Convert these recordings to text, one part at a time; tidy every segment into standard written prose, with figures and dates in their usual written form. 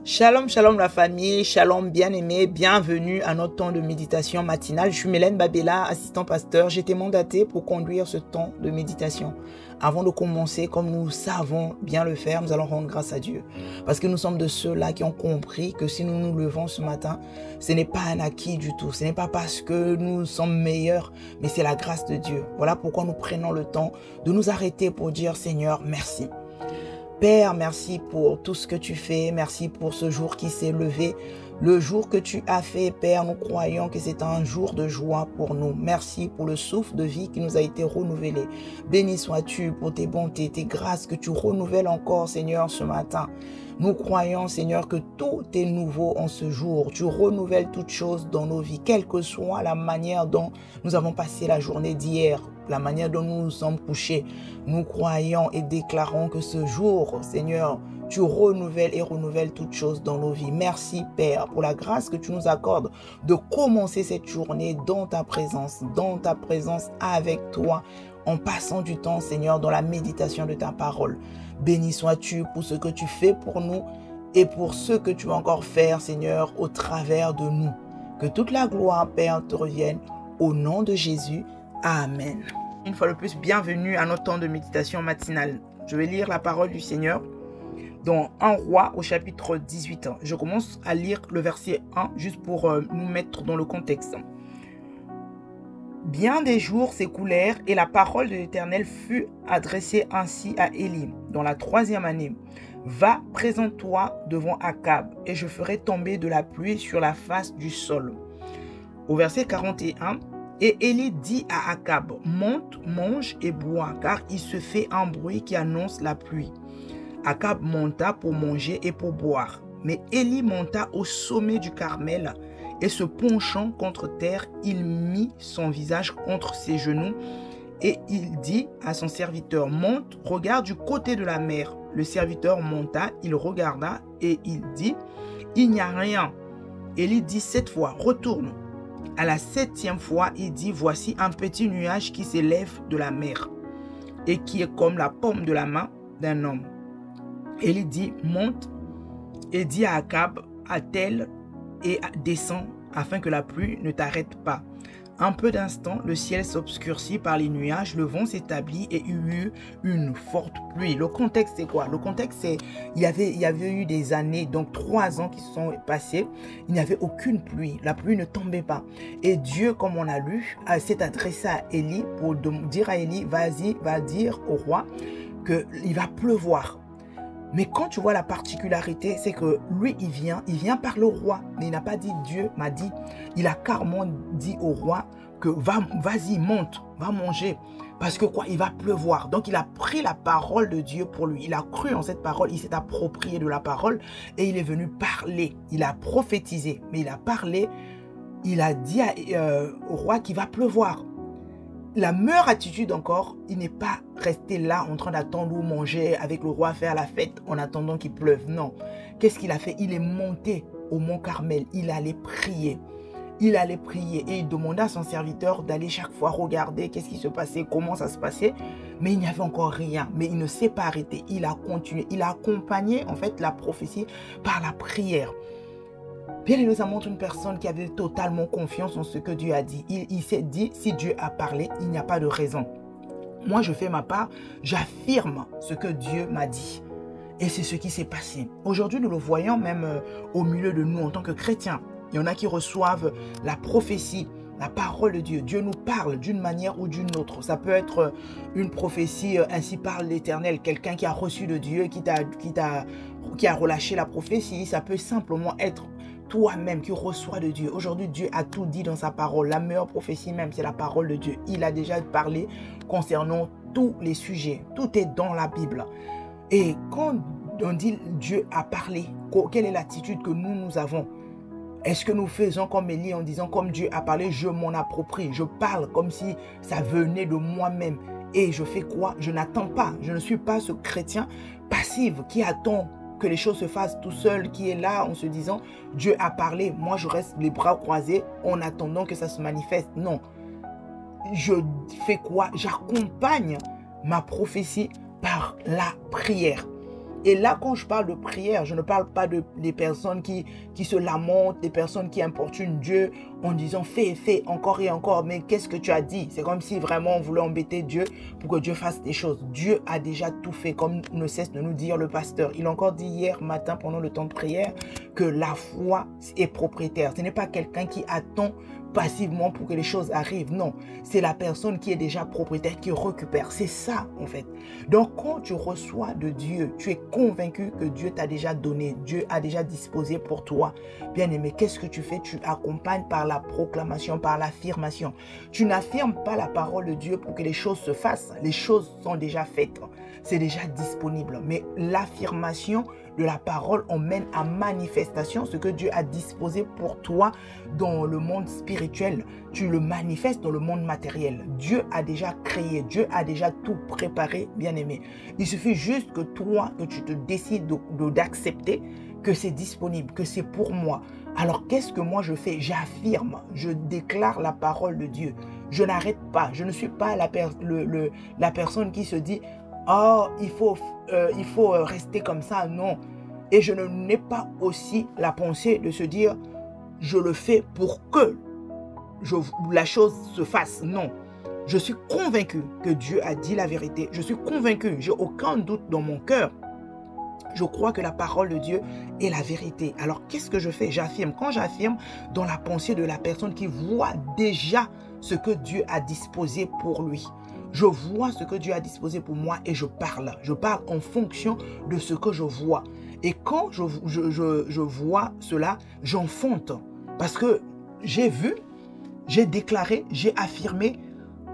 Shalom, shalom la famille, shalom bien-aimés, bienvenue à notre temps de méditation matinale. Je suis Mélène Babella, assistant pasteur. J'ai été mandatée pour conduire ce temps de méditation. Avant de commencer, comme nous savons bien le faire, nous allons rendre grâce à Dieu. Parce que nous sommes de ceux-là qui ont compris que si nous nous levons ce matin, ce n'est pas un acquis du tout. Ce n'est pas parce que nous sommes meilleurs, mais c'est la grâce de Dieu. Voilà pourquoi nous prenons le temps de nous arrêter pour dire Seigneur, merci. Père, merci pour tout ce que tu fais. Merci pour ce jour qui s'est levé. Le jour que tu as fait, Père, nous croyons que c'est un jour de joie pour nous. Merci pour le souffle de vie qui nous a été renouvelé. Béni sois-tu pour tes bontés, tes grâces que tu renouvelles encore, Seigneur, ce matin. Nous croyons, Seigneur, que tout est nouveau en ce jour. Tu renouvelles toutes choses dans nos vies, quelle que soit la manière dont nous avons passé la journée d'hier, la manière dont nous nous sommes couchés. Nous croyons et déclarons que ce jour, Seigneur, tu renouvelles toutes choses dans nos vies. Merci, Père, pour la grâce que tu nous accordes de commencer cette journée dans ta présence avec toi, en passant du temps, Seigneur, dans la méditation de ta parole. Béni sois-tu pour ce que tu fais pour nous et pour ce que tu vas encore faire, Seigneur, au travers de nous. Que toute la gloire, Père, te revienne au nom de Jésus. Amen. Une fois de plus, bienvenue à notre temps de méditation matinale. Je vais lire la parole du Seigneur dans 1 Roi au chapitre 18. Je commence à lire le verset 1 juste pour nous mettre dans le contexte. Bien des jours s'écoulèrent et la parole de l'Éternel fut adressée ainsi à Élie dans la 3e année. Va, présente-toi devant Akab et je ferai tomber de la pluie sur la face du sol. Au verset 41, et Élie dit à Akab, monte, mange et bois, car il se fait un bruit qui annonce la pluie. Akab monta pour manger et pour boire. Mais Élie monta au sommet du Carmel et se penchant contre terre, il mit son visage contre ses genoux et il dit à son serviteur, monte, regarde du côté de la mer. Le serviteur monta, il regarda et il dit, il n'y a rien. Élie dit 7 fois, retourne. À la 7e fois, il dit, voici un petit nuage qui s'élève de la mer et qui est comme la paume de la main d'un homme. Élie dit, monte et dit à Akab, attelle et descend afin que la pluie ne t'arrête pas. Un peu d'instant, le ciel s'obscurcit par les nuages, le vent s'établit et il y eut une forte pluie. Le contexte, c'est quoi? Le contexte, c'est il y avait eu des années, donc 3 ans qui se sont passés, il n'y avait aucune pluie. La pluie ne tombait pas. Et Dieu, comme on a lu, s'est adressé à Élie pour dire à Élie, vas-y, va dire au roi qu'il va pleuvoir. Mais quand tu vois la particularité, c'est que lui, il vient par le roi. Mais il n'a pas dit Dieu m'a dit. Il a carrément dit au roi que vas-y, monte, va manger. Parce que quoi, il va pleuvoir. Donc il a pris la parole de Dieu pour lui. Il a cru en cette parole, il s'est approprié de la parole et il est venu parler. Il a prophétisé, mais il a parlé. Il a dit au roi qu'il va pleuvoir. La meilleure attitude encore, il n'est pas resté là en train d'attendre ou manger avec le roi, faire la fête en attendant qu'il pleuve. Non. Qu'est-ce qu'il a fait? Il est monté au mont Carmel. Il allait prier. Il allait prier et il demanda à son serviteur d'aller chaque fois regarder qu'est-ce qui se passait, comment ça se passait. Mais il n'y avait encore rien. Mais il ne s'est pas arrêté. Il a continué. Il a accompagné en fait la prophétie par la prière. Bien, il nous montre une personne qui avait totalement confiance en ce que Dieu a dit. Il s'est dit, si Dieu a parlé, il n'y a pas de raison. Moi, je fais ma part, j'affirme ce que Dieu m'a dit. Et c'est ce qui s'est passé. Aujourd'hui, nous le voyons même au milieu de nous en tant que chrétiens. Il y en a qui reçoivent la prophétie, la parole de Dieu. Dieu nous parle d'une manière ou d'une autre. Ça peut être une prophétie, ainsi parle l'Éternel, quelqu'un qui a reçu de Dieu, qui a relâché la prophétie. Ça peut simplement être toi-même qui reçois de Dieu. Aujourd'hui, Dieu a tout dit dans sa parole. La meilleure prophétie même, c'est la parole de Dieu. Il a déjà parlé concernant tous les sujets. Tout est dans la Bible. Et quand on dit Dieu a parlé, quelle est l'attitude que nous avons? Est-ce que nous faisons comme Élie en disant, comme Dieu a parlé, je m'en approprie. Je parle comme si ça venait de moi-même. Et je fais quoi? Je n'attends pas. Je ne suis pas ce chrétien passif qui attend que les choses se fassent tout seul, qui est là en se disant, Dieu a parlé, moi je reste les bras croisés en attendant que ça se manifeste. Non. Je fais quoi? J'accompagne ma prophétie par la prière. Et là, quand je parle de prière, je ne parle pas des personnes qui se lamentent, des personnes qui importunent Dieu en disant fais encore et encore. Mais qu'est-ce que tu as dit? C'est comme si vraiment on voulait embêter Dieu pour que Dieu fasse des choses. Dieu a déjà tout fait, comme ne cesse de nous dire le pasteur. Il a encore dit hier matin pendant le temps de prière que la foi est propriétaire. Ce n'est pas quelqu'un qui attend passivement pour que les choses arrivent. Non, c'est la personne qui est déjà propriétaire, qui récupère. C'est ça, en fait. Donc, quand tu reçois de Dieu, tu es convaincu que Dieu t'a déjà donné, Dieu a déjà disposé pour toi. Bien-aimé, qu'est-ce que tu fais? Tu accompagnes par la proclamation, par l'affirmation. Tu n'affirmes pas la parole de Dieu pour que les choses se fassent. Les choses sont déjà faites. C'est déjà disponible. Mais l'affirmation de la parole emmène à manifestation ce que Dieu a disposé pour toi dans le monde spirituel. Tu le manifestes dans le monde matériel. Dieu a déjà créé, Dieu a déjà tout préparé, bien-aimé. Il suffit juste que toi, que tu te décides d'accepter que c'est disponible, que c'est pour moi. Alors qu'est-ce que moi je fais? J'affirme, je déclare la parole de Dieu. Je n'arrête pas, je ne suis pas la personne qui se dit « Oh, il faut rester comme ça », non. Et je n'ai pas aussi la pensée de se dire « Je le fais pour que la chose se fasse », non. Je suis convaincu que Dieu a dit la vérité. Je suis convaincu, j'ai aucun doute dans mon cœur. Je crois que la parole de Dieu est la vérité. Alors, qu'est-ce que je fais? J'affirme. Quand j'affirme dans la pensée de la personne qui voit déjà ce que Dieu a disposé pour lui. Je vois ce que Dieu a disposé pour moi et je parle. Je parle en fonction de ce que je vois. Et quand je vois cela, j'enfonte. Parce que j'ai vu, j'ai déclaré, j'ai affirmé,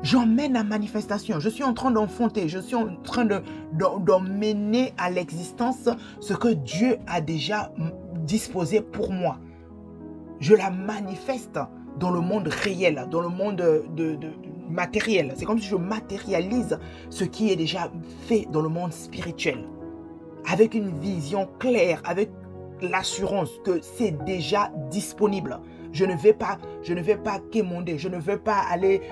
j'emmène à manifestation. Je suis en train d'enfonter. Je suis en train d'emmener à l'existence ce que Dieu a déjà disposé pour moi. Je la manifeste dans le monde réel, dans le monde matériel. C'est comme si je matérialise ce qui est déjà fait dans le monde spirituel. Avec une vision claire, avec l'assurance que c'est déjà disponible. Je ne vais pas quémander, je ne veux pas aller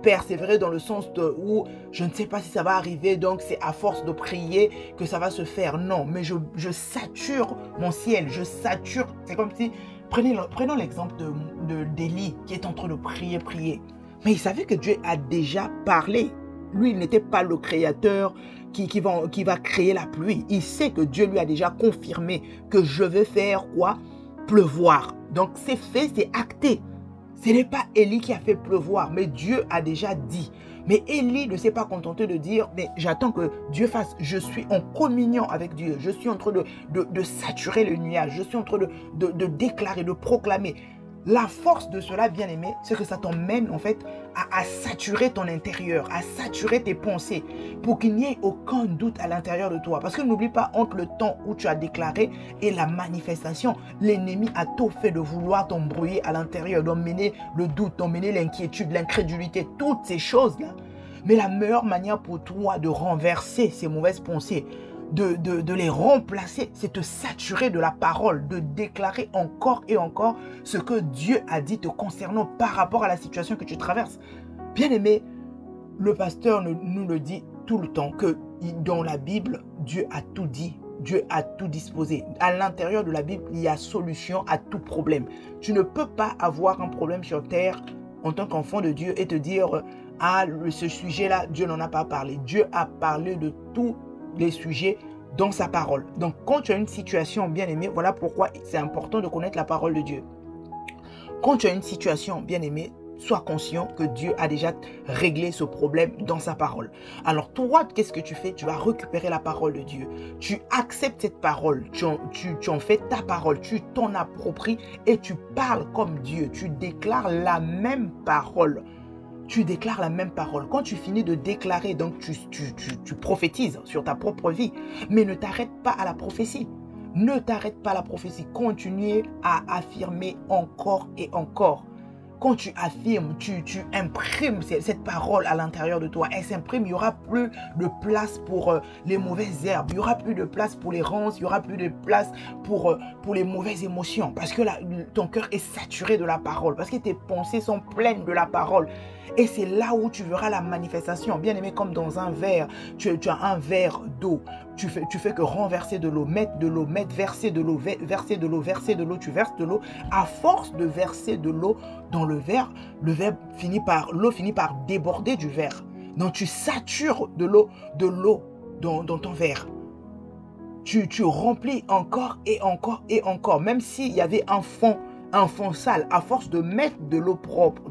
persévérer dans le sens où je ne sais pas si ça va arriver, donc c'est à force de prier que ça va se faire. Non, mais je sature mon ciel, je sature. C'est comme si, prenons l'exemple d'Élie qui est en train de prier. Mais il savait que Dieu a déjà parlé. Lui, il n'était pas le créateur qui va créer la pluie. Il sait que Dieu lui a déjà confirmé que je vais faire quoi? Pleuvoir. Donc c'est fait, c'est acté. Ce n'est pas Élie qui a fait pleuvoir, mais Dieu a déjà dit. Mais Élie ne s'est pas contenté de dire, mais j'attends que Dieu fasse. Je suis en communion avec Dieu. Je suis en train de saturer le nuage. Je suis en train de déclarer, de proclamer. La force de cela, bien aimé, c'est que ça t'emmène en fait à saturer ton intérieur, à saturer tes pensées pour qu'il n'y ait aucun doute à l'intérieur de toi. Parce que n'oublie pas, entre le temps où tu as déclaré et la manifestation, l'ennemi a tout fait de vouloir t'embrouiller à l'intérieur, d'emmener le doute, d'emmener l'inquiétude, l'incrédulité, toutes ces choses-là. Mais la meilleure manière pour toi de renverser ces mauvaises pensées, de les remplacer, c'est de saturer de la parole, de déclarer encore et encore ce que Dieu a dit te concernant par rapport à la situation que tu traverses. Bien aimé, le pasteur nous le dit tout le temps que dans la Bible, Dieu a tout dit, Dieu a tout disposé. À l'intérieur de la Bible, il y a solution à tout problème. Tu ne peux pas avoir un problème sur terre en tant qu'enfant de Dieu et te dire « Ah, ce sujet-là, Dieu n'en a pas parlé. » Dieu a parlé de tout les sujets dans sa parole. Donc, quand tu as une situation, bien aimée, voilà pourquoi c'est important de connaître la parole de Dieu. Quand tu as une situation, bien aimée, sois conscient que Dieu a déjà réglé ce problème dans sa parole. Alors, toi, qu'est-ce que tu fais? Tu vas récupérer la parole de Dieu. Tu acceptes cette parole, tu en fais ta parole, tu t'en appropries et tu parles comme Dieu. Tu déclares la même parole. Tu déclares la même parole. Quand tu finis de déclarer, donc tu prophétises sur ta propre vie. Mais ne t'arrête pas à la prophétie. Ne t'arrête pas à la prophétie. Continue à affirmer encore et encore. Quand tu affirmes, tu imprimes cette parole à l'intérieur de toi. Elle s'imprime, il n'y aura plus de place pour les mauvaises herbes. Il n'y aura plus de place pour les ronces. Il n'y aura plus de place pour les mauvaises émotions. Parce que ton cœur est saturé de la parole. Parce que tes pensées sont pleines de la parole. Et c'est là où tu verras la manifestation. Bien aimé, comme dans un verre, tu as un verre d'eau. tu fais que renverser de l'eau, mettre de l'eau, verser de l'eau, verser de l'eau, verser de l'eau, tu verses de l'eau. À force de verser de l'eau dans le verre l'eau finit par déborder du verre. Donc tu satures de l'eau dans ton verre. Tu remplis encore et encore et encore. Même s'il y avait un fond sale, à force de mettre de l'eau propre,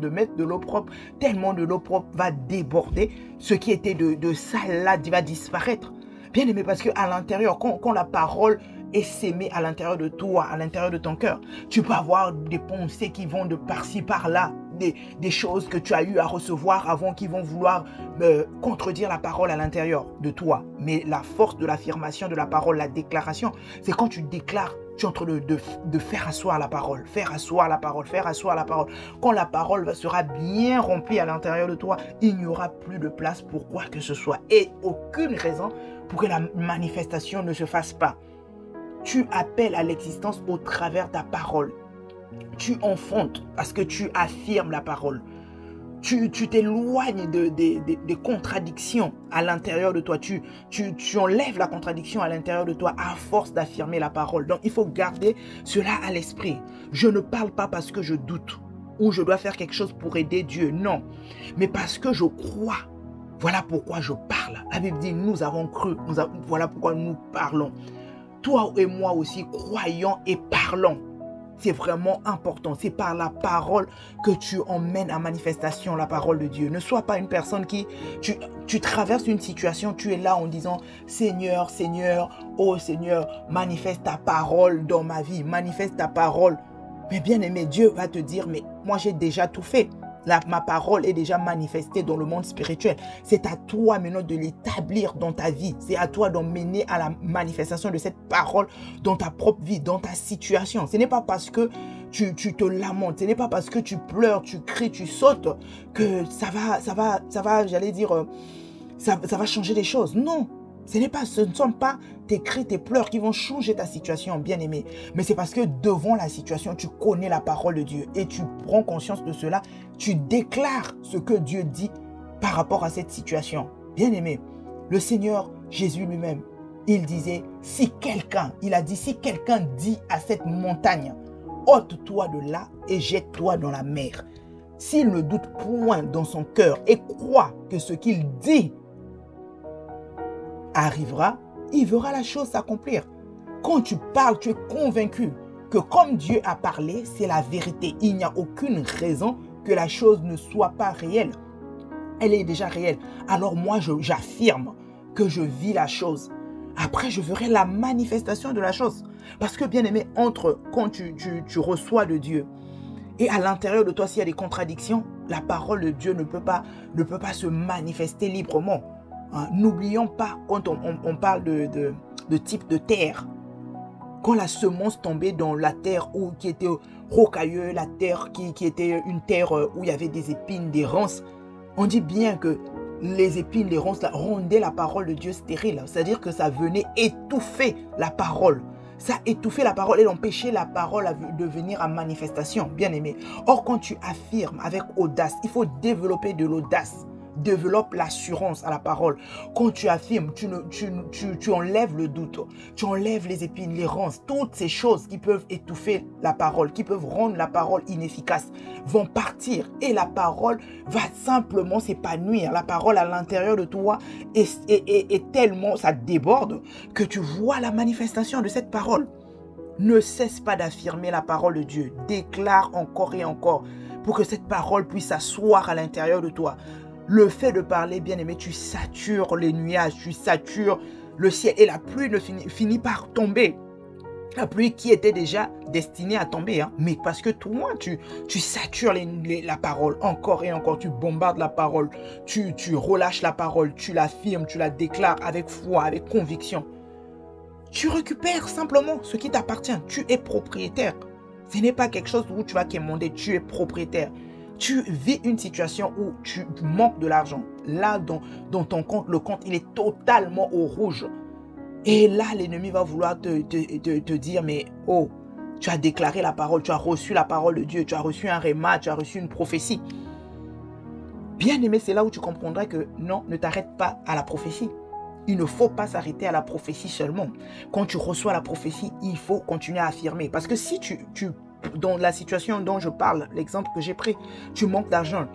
tellement de l'eau propre va déborder, ce qui était de sale là va disparaître. Bien aimé, parce qu'à l'intérieur, quand la parole est sémée à l'intérieur de toi, à l'intérieur de ton cœur, tu peux avoir des pensées qui vont de par-ci, par-là, des choses que tu as eu à recevoir avant qui vont vouloir contredire la parole à l'intérieur de toi. Mais la force de l'affirmation de la parole, la déclaration, c'est quand tu déclares, tu es en train de faire asseoir la parole, faire asseoir la parole, faire asseoir la parole. Quand la parole sera bien remplie à l'intérieur de toi, il n'y aura plus de place pour quoi que ce soit. Et aucune raison pour que la manifestation ne se fasse pas. Tu appelles à l'existence au travers ta parole. Tu enfantes parce que tu affirmes la parole. Tu t'éloignes des contradictions à l'intérieur de toi. Tu enlèves la contradiction à l'intérieur de toi à force d'affirmer la parole. Donc, il faut garder cela à l'esprit. Je ne parle pas parce que je doute ou je dois faire quelque chose pour aider Dieu. Non, mais parce que je crois. Voilà pourquoi je parle. La Bible dit, nous avons cru. Voilà pourquoi nous parlons. Toi et moi aussi, croyons et parlons. C'est vraiment important. C'est par la parole que tu emmènes à manifestation la parole de Dieu. Ne sois pas une personne qui... Tu traverses une situation, tu es là en disant « Seigneur, Seigneur, oh Seigneur, manifeste ta parole dans ma vie, manifeste ta parole. » Mais bien aimé, Dieu va te dire « Mais moi j'ai déjà tout fait. » Ma parole est déjà manifestée dans le monde spirituel. C'est à toi maintenant de l'établir dans ta vie. C'est à toi d'emmener à la manifestation de cette parole dans ta propre vie, dans ta situation. Ce n'est pas parce que tu te lamentes, ce n'est pas parce que tu pleures, tu cries, tu sautes que ça va, j'allais dire, ça va changer les choses. Non. Ce ne sont pas tes cris, tes pleurs qui vont changer ta situation, bien-aimé. Mais c'est parce que devant la situation, tu connais la parole de Dieu et tu prends conscience de cela. Tu déclares ce que Dieu dit par rapport à cette situation. Bien-aimé, le Seigneur Jésus lui-même, il disait, si quelqu'un dit à cette montagne, ôte-toi de là et jette-toi dans la mer. S'il ne doute point dans son cœur et croit que ce qu'il dit arrivera, il verra la chose s'accomplir. Quand tu parles, tu es convaincu que comme Dieu a parlé, c'est la vérité. Il n'y a aucune raison que la chose ne soit pas réelle. Elle est déjà réelle. Alors moi, j'affirme que je vis la chose. Après, je verrai la manifestation de la chose. Parce que, bien aimé, entre quand tu reçois de Dieu et à l'intérieur de toi, s'il y a des contradictions, la parole de Dieu ne peut pas se manifester librement. N'oublions pas, quand on parle de type de terre, quand la semence tombait dans la terre qui était rocailleuse, la terre qui était une terre où il y avait des épines, des ronces, on dit bien que les épines, les ronces rendaient la parole de Dieu stérile. C'est-à-dire que ça venait étouffer la parole. Ça étouffait la parole et empêchait la parole de venir à manifestation, bien aimé. Or, quand tu affirmes avec audace, il faut développer de l'audace. Développe l'assurance à la parole. Quand tu affirmes, tu enlèves le doute, tu enlèves les épines, les ronces, toutes ces choses qui peuvent étouffer la parole, qui peuvent rendre la parole inefficace, vont partir et la parole va simplement s'épanouir. La parole à l'intérieur de toi est tellement, ça déborde que tu vois la manifestation de cette parole. Ne cesse pas d'affirmer la parole de Dieu. Déclare encore et encore pour que cette parole puisse s'asseoir à l'intérieur de toi. Le fait de parler, bien aimé, tu satures les nuages, tu satures le ciel et la pluie ne finit par tomber. La pluie qui était déjà destinée à tomber. Mais parce que toi, tu satures la parole encore et encore. Tu bombardes la parole, tu relâches la parole, tu l'affirmes, tu la déclares avec foi, avec conviction. Tu récupères simplement ce qui t'appartient. Tu es propriétaire. Ce n'est pas quelque chose où tu vas quémander, tu es propriétaire. Tu vis une situation où tu manques de l'argent. Là, dans ton compte, le compte, il est totalement au rouge. Et là, l'ennemi va vouloir te dire, mais oh, tu as déclaré la parole, tu as reçu la parole de Dieu, tu as reçu un réma, tu as reçu une prophétie. Bien aimé, c'est là où tu comprendras que non, ne t'arrête pas à la prophétie. Il ne faut pas s'arrêter à la prophétie seulement. Quand tu reçois la prophétie, il faut continuer à affirmer. Parce que si dans la situation dont je parle, l'exemple que j'ai pris, tu manques d'argent,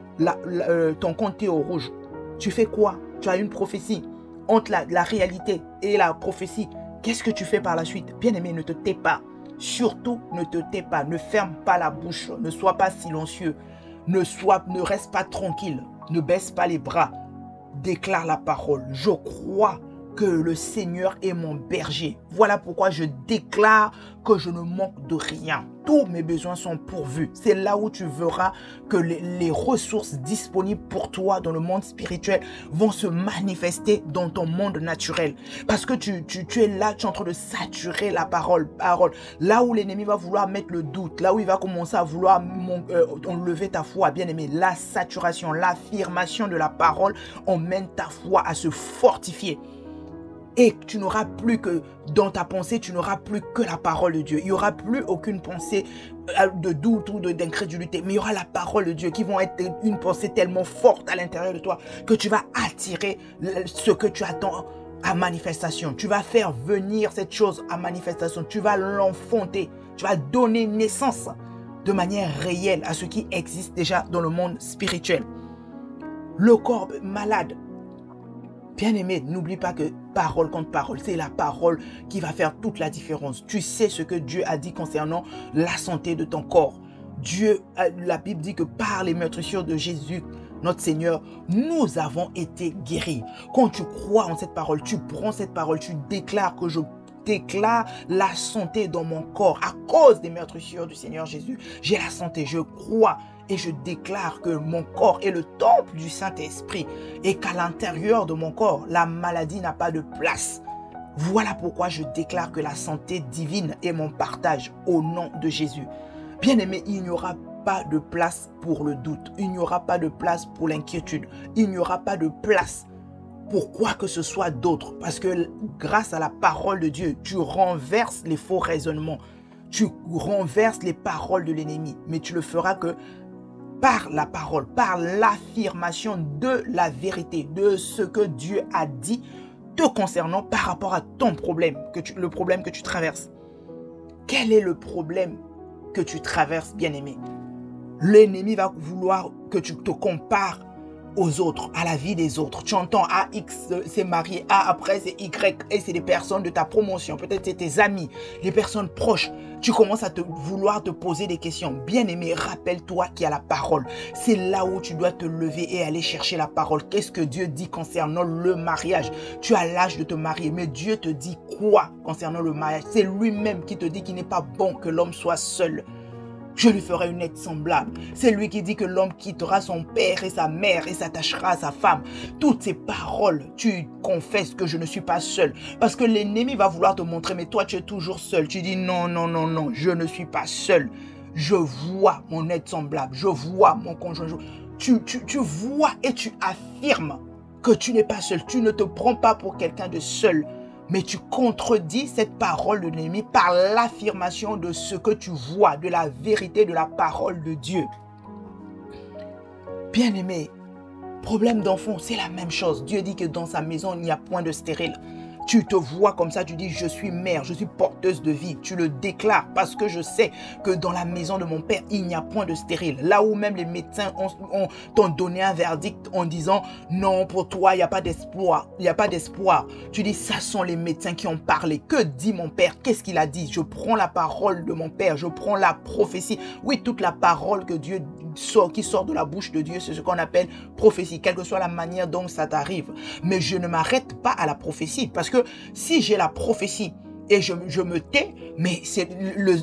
ton compte est au rouge. Tu fais quoi? Tu as une prophétie. Entre la réalité et la prophétie, qu'est-ce que tu fais par la suite? Bien-aimé, ne te tais pas. Surtout, ne te tais pas. Ne ferme pas la bouche. Ne sois pas silencieux. Ne reste pas tranquille. Ne baisse pas les bras. Déclare la parole. Je crois que le Seigneur est mon berger. Voilà pourquoi je déclare que je ne manque de rien. Tous mes besoins sont pourvus. C'est là où tu verras que les ressources disponibles pour toi dans le monde spirituel vont se manifester dans ton monde naturel. Parce que tu es là, tu es en train de saturer la parole. Là où l'ennemi va vouloir mettre le doute, là où il va commencer à vouloir enlever ta foi, bien aimé, la saturation, l'affirmation de la parole emmène ta foi à se fortifier. Et tu n'auras plus que, dans ta pensée, tu n'auras plus que la parole de Dieu. Il n'y aura plus aucune pensée de doute ou d'incrédulité. Mais il y aura la parole de Dieu qui vont être une pensée tellement forte à l'intérieur de toi que tu vas attirer ce que tu attends à manifestation. Tu vas faire venir cette chose à manifestation. Tu vas l'enfanter. Tu vas donner naissance de manière réelle à ce qui existe déjà dans le monde spirituel. Le corps malade. Bien-aimé, n'oublie pas que parole contre parole, c'est la parole qui va faire toute la différence. Tu sais ce que Dieu a dit concernant la santé de ton corps. La Bible dit que par les meurtrissures de Jésus, notre Seigneur, nous avons été guéris. Quand tu crois en cette parole, tu prends cette parole, tu déclares que je déclare la santé dans mon corps. À cause des meurtrissures du Seigneur Jésus, j'ai la santé, je crois. Et je déclare que mon corps est le temple du Saint-Esprit et qu'à l'intérieur de mon corps, la maladie n'a pas de place. Voilà pourquoi je déclare que la santé divine est mon partage au nom de Jésus. Bien-aimé, il n'y aura pas de place pour le doute. Il n'y aura pas de place pour l'inquiétude. Il n'y aura pas de place pour quoi que ce soit d'autre. Parce que grâce à la parole de Dieu, tu renverses les faux raisonnements. Tu renverses les paroles de l'ennemi. Mais tu le feras que par la parole, par l'affirmation de la vérité, de ce que Dieu a dit te concernant par rapport à ton problème, le problème que tu traverses. Quel est le problème que tu traverses, bien-aimé? L'ennemi va vouloir que tu te compares aux autres, à la vie des autres. Tu entends X s'est marié, A après c'est Y, et c'est des personnes de ta promotion, peut-être c'est tes amis, les personnes proches. Tu commences à vouloir te poser des questions. Bien-aimé, rappelle-toi qu'il y a la parole. C'est là où tu dois te lever et aller chercher la parole. Qu'est-ce que Dieu dit concernant le mariage? Tu as l'âge de te marier, mais Dieu te dit quoi concernant le mariage? C'est lui-même qui te dit qu'il n'est pas bon que l'homme soit seul. Je lui ferai une aide semblable. C'est lui qui dit que l'homme quittera son père et sa mère et s'attachera à sa femme. Toutes ces paroles, tu confesses que je ne suis pas seul. Parce que l'ennemi va vouloir te montrer, mais toi tu es toujours seul. Tu dis non, non, non, non, je ne suis pas seul. Je vois mon aide semblable. Je vois mon conjoint. Tu vois et tu affirmes que tu n'es pas seul. Tu ne te prends pas pour quelqu'un de seul. Mais tu contredis cette parole de l'ennemi par l'affirmation de ce que tu vois, de la vérité de la parole de Dieu. Bien-aimé, problème d'enfant, c'est la même chose. Dieu dit que dans sa maison, il n'y a point de stérile. Tu te vois comme ça, tu dis je suis mère, je suis porteuse de vie. Tu le déclares parce que je sais que dans la maison de mon père, il n'y a point de stérile. Là où même les médecins t'ont donné un verdict en disant non, pour toi, il n'y a pas d'espoir. Il n'y a pas d'espoir. Tu dis ça sont les médecins qui ont parlé. Que dit mon père? Qu'est-ce qu'il a dit? Je prends la parole de mon père, je prends la prophétie. Oui, toute la parole que Dieu qui sort de la bouche de Dieu, c'est ce qu'on appelle prophétie, quelle que soit la manière dont ça t'arrive. Mais je ne m'arrête pas à la prophétie parce que si j'ai la prophétie et je me tais, mais c'est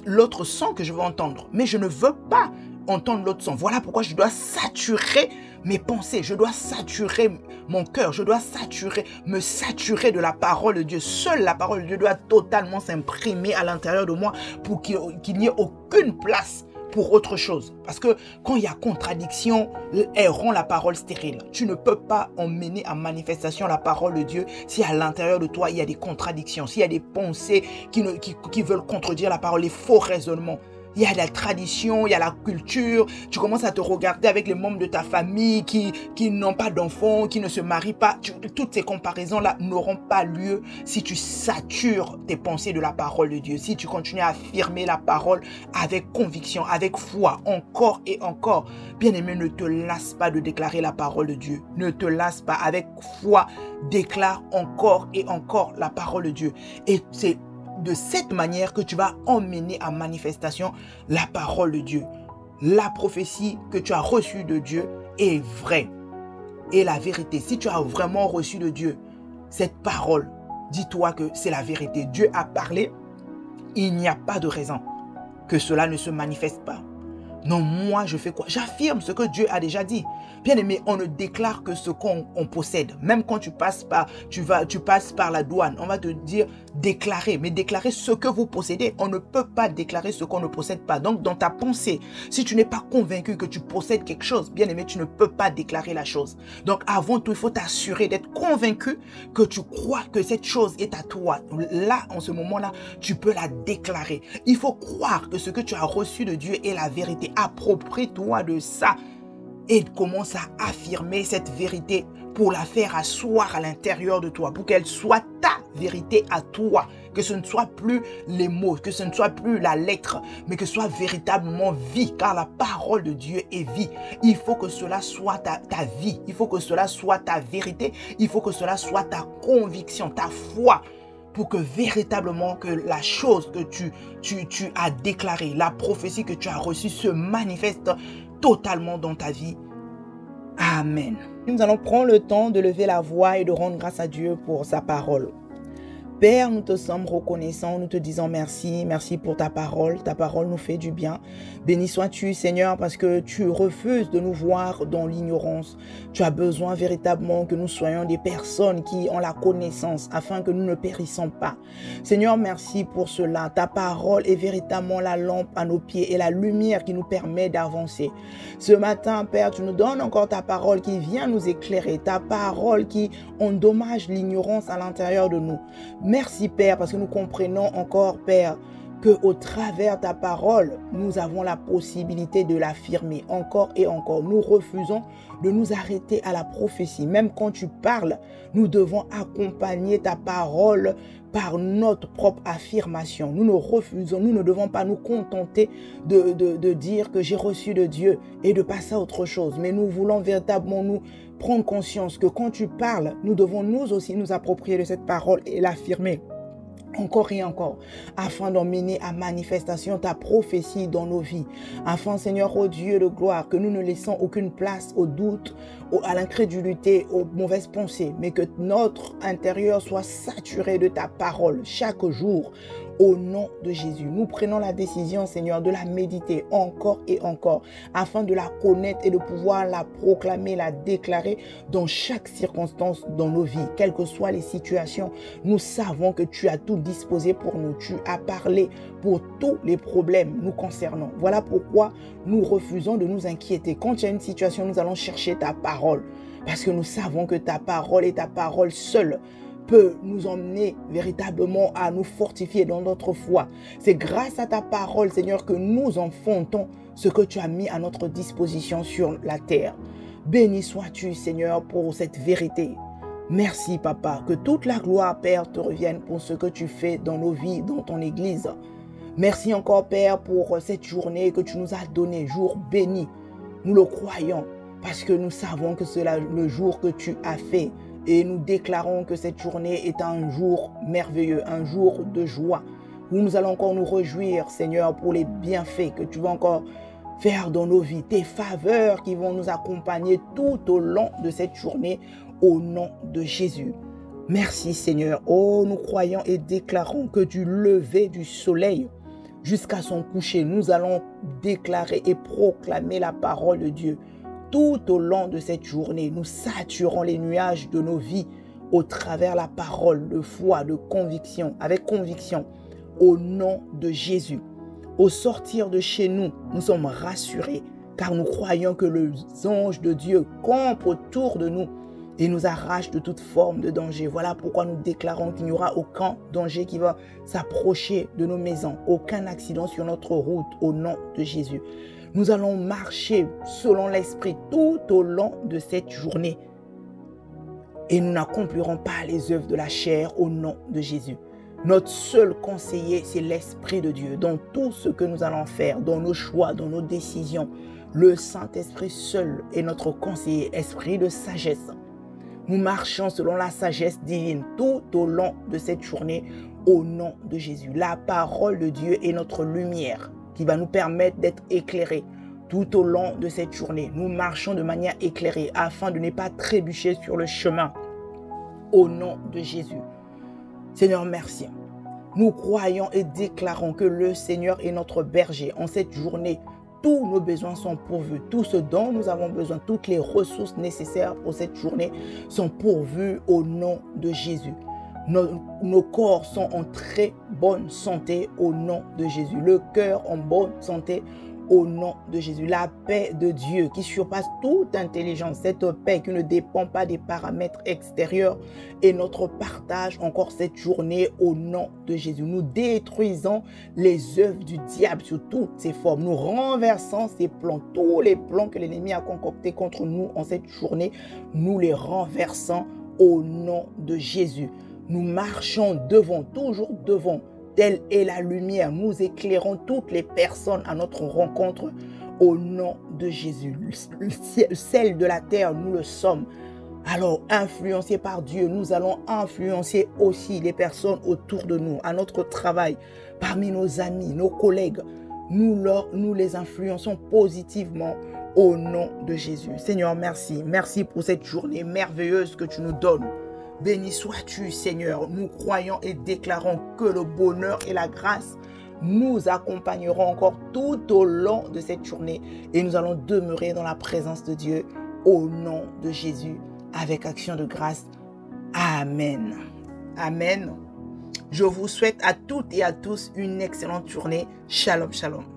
l'autre son que je veux entendre. Mais je ne veux pas entendre l'autre son. Voilà pourquoi je dois saturer mes pensées, je dois saturer mon cœur, je dois me saturer de la parole de Dieu. Seule la parole de Dieu doit totalement s'imprimer à l'intérieur de moi pour qu'il n'y ait aucune place pour autre chose. Parce que quand il y a contradiction, elle rend la parole stérile. Tu ne peux pas emmener en manifestation la parole de Dieu si à l'intérieur de toi, il y a des contradictions, s'il y a des pensées qui veulent contredire la parole, les faux raisonnements. il y a la tradition, il y a la culture. Tu commences à te regarder avec les membres de ta famille qui n'ont pas d'enfants, qui ne se marient pas. Toutes ces comparaisons-là n'auront pas lieu si tu satures tes pensées de la parole de Dieu. Si tu continues à affirmer la parole avec conviction, avec foi, encore et encore. Bien-aimé, ne te lasse pas de déclarer la parole de Dieu. Ne te lasse pas. Avec foi, déclare encore et encore la parole de Dieu. Et c'est de cette manière que tu vas emmener à manifestation la parole de Dieu. La prophétie que tu as reçue de Dieu est vraie. Et la vérité, si tu as vraiment reçu de Dieu cette parole, dis-toi que c'est la vérité. Dieu a parlé, il n'y a pas de raison que cela ne se manifeste pas. Non, moi, je fais quoi? J'affirme ce que Dieu a déjà dit. Bien aimé, on ne déclare que ce qu'on possède. Même quand tu passes par la douane, on va te dire déclarer, mais déclarer ce que vous possédez. On ne peut pas déclarer ce qu'on ne possède pas. Donc, dans ta pensée, si tu n'es pas convaincu que tu possèdes quelque chose, bien aimé, tu ne peux pas déclarer la chose. Donc, avant tout, il faut t'assurer d'être convaincu que tu crois que cette chose est à toi. Là, en ce moment-là, tu peux la déclarer. Il faut croire que ce que tu as reçu de Dieu est la vérité. Approprie-toi de ça et commence à affirmer cette vérité pour la faire asseoir à l'intérieur de toi, pour qu'elle soit ta vérité à toi, que ce ne soit plus les mots, que ce ne soit plus la lettre, mais que ce soit véritablement vie, car la parole de Dieu est vie. Il faut que cela soit ta vie, il faut que cela soit ta vérité, il faut que cela soit ta conviction, ta foi, pour que véritablement que la chose que tu as déclarée, la prophétie que tu as reçue se manifeste totalement dans ta vie. Amen. Nous allons prendre le temps de lever la voix et de rendre grâce à Dieu pour sa parole. Père, nous te sommes reconnaissants, nous te disons merci, merci pour ta parole nous fait du bien. Béni sois-tu Seigneur parce que tu refuses de nous voir dans l'ignorance. Tu as besoin véritablement que nous soyons des personnes qui ont la connaissance afin que nous ne périssons pas. Seigneur, merci pour cela. Ta parole est véritablement la lampe à nos pieds et la lumière qui nous permet d'avancer. Ce matin, Père, tu nous donnes encore ta parole qui vient nous éclairer, ta parole qui endommage l'ignorance à l'intérieur de nous. Merci Père parce que nous comprenons encore Père qu'au travers ta parole, nous avons la possibilité de l'affirmer encore et encore. Nous refusons de nous arrêter à la prophétie. Même quand tu parles, nous devons accompagner ta parole par notre propre affirmation. Nous ne devons pas nous contenter de dire que j'ai reçu de Dieu et de passer à autre chose. Mais nous voulons véritablement nous prendre conscience que quand tu parles, nous devons nous aussi nous approprier de cette parole et l'affirmer encore et encore, afin d'emmener à manifestation ta prophétie dans nos vies. Afin, Seigneur, ô Dieu de gloire, que nous ne laissons aucune place au doute, à l'incrédulité, aux mauvaises pensées, mais que notre intérieur soit saturé de ta parole chaque jour. Au nom de Jésus, nous prenons la décision, Seigneur, de la méditer encore et encore, afin de la connaître et de pouvoir la proclamer, la déclarer dans chaque circonstance dans nos vies, quelles que soient les situations. Nous savons que tu as tout disposé pour nous. Tu as parlé pour tous les problèmes nous concernant. Voilà pourquoi nous refusons de nous inquiéter. Quand il y a une situation, nous allons chercher ta parole, parce que nous savons que ta parole et ta parole seule peut nous emmener véritablement à nous fortifier dans notre foi. C'est grâce à ta parole, Seigneur, que nous enfantons ce que tu as mis à notre disposition sur la terre. Béni sois-tu, Seigneur, pour cette vérité. Merci, Papa, que toute la gloire, Père, te revienne pour ce que tu fais dans nos vies, dans ton Église. Merci encore, Père, pour cette journée que tu nous as donnée, jour béni. Nous le croyons, parce que nous savons que c'est le jour que tu as fait. Et nous déclarons que cette journée est un jour merveilleux, un jour de joie, où nous allons encore nous réjouir, Seigneur, pour les bienfaits que tu vas encore faire dans nos vies, tes faveurs qui vont nous accompagner tout au long de cette journée, au nom de Jésus. Merci, Seigneur. Oh, nous croyons et déclarons que du lever du soleil jusqu'à son coucher, nous allons déclarer et proclamer la parole de Dieu. Tout au long de cette journée, nous saturons les nuages de nos vies au travers la parole de foi, de conviction, avec conviction, au nom de Jésus. Au sortir de chez nous, nous sommes rassurés, car nous croyons que les anges de Dieu campent autour de nous et nous arrache de toute forme de danger. Voilà pourquoi nous déclarons qu'il n'y aura aucun danger qui va s'approcher de nos maisons, aucun accident sur notre route au nom de Jésus. Nous allons marcher selon l'Esprit tout au long de cette journée et nous n'accomplirons pas les œuvres de la chair au nom de Jésus. Notre seul conseiller, c'est l'Esprit de Dieu. Dans tout ce que nous allons faire, dans nos choix, dans nos décisions, le Saint-Esprit seul est notre conseiller, esprit de sagesse. Nous marchons selon la sagesse divine tout au long de cette journée au nom de Jésus. La parole de Dieu est notre lumière qui va nous permettre d'être éclairés tout au long de cette journée. Nous marchons de manière éclairée afin de ne pas trébucher sur le chemin au nom de Jésus. Seigneur, merci. Nous croyons et déclarons que le Seigneur est notre berger. En cette journée, tous nos besoins sont pourvus. Tout ce dont nous avons besoin, toutes les ressources nécessaires pour cette journée sont pourvues au nom de Jésus. Nos corps sont en très bonne santé au nom de Jésus. Le cœur en bonne santé au nom de Jésus. La paix de Dieu qui surpasse toute intelligence, cette paix qui ne dépend pas des paramètres extérieurs est notre partage encore cette journée au nom de Jésus. Nous détruisons les œuvres du diable sous toutes ses formes. Nous renversons ses plans, tous les plans que l'ennemi a concoctés contre nous en cette journée, nous les renversons au nom de Jésus. Nous marchons devant, toujours devant. Telle est la lumière. Nous éclairons toutes les personnes à notre rencontre au nom de Jésus. Celle de la terre, nous le sommes. Alors, influencés par Dieu, nous allons influencer aussi les personnes autour de nous, à notre travail, parmi nos amis, nos collègues. Nous les influençons positivement au nom de Jésus. Seigneur, merci. Merci pour cette journée merveilleuse que tu nous donnes. Béni sois-tu, Seigneur. Nous croyons et déclarons que le bonheur et la grâce nous accompagneront encore tout au long de cette journée et nous allons demeurer dans la présence de Dieu au nom de Jésus avec action de grâce. Amen. Amen. Je vous souhaite à toutes et à tous une excellente journée. Shalom, shalom.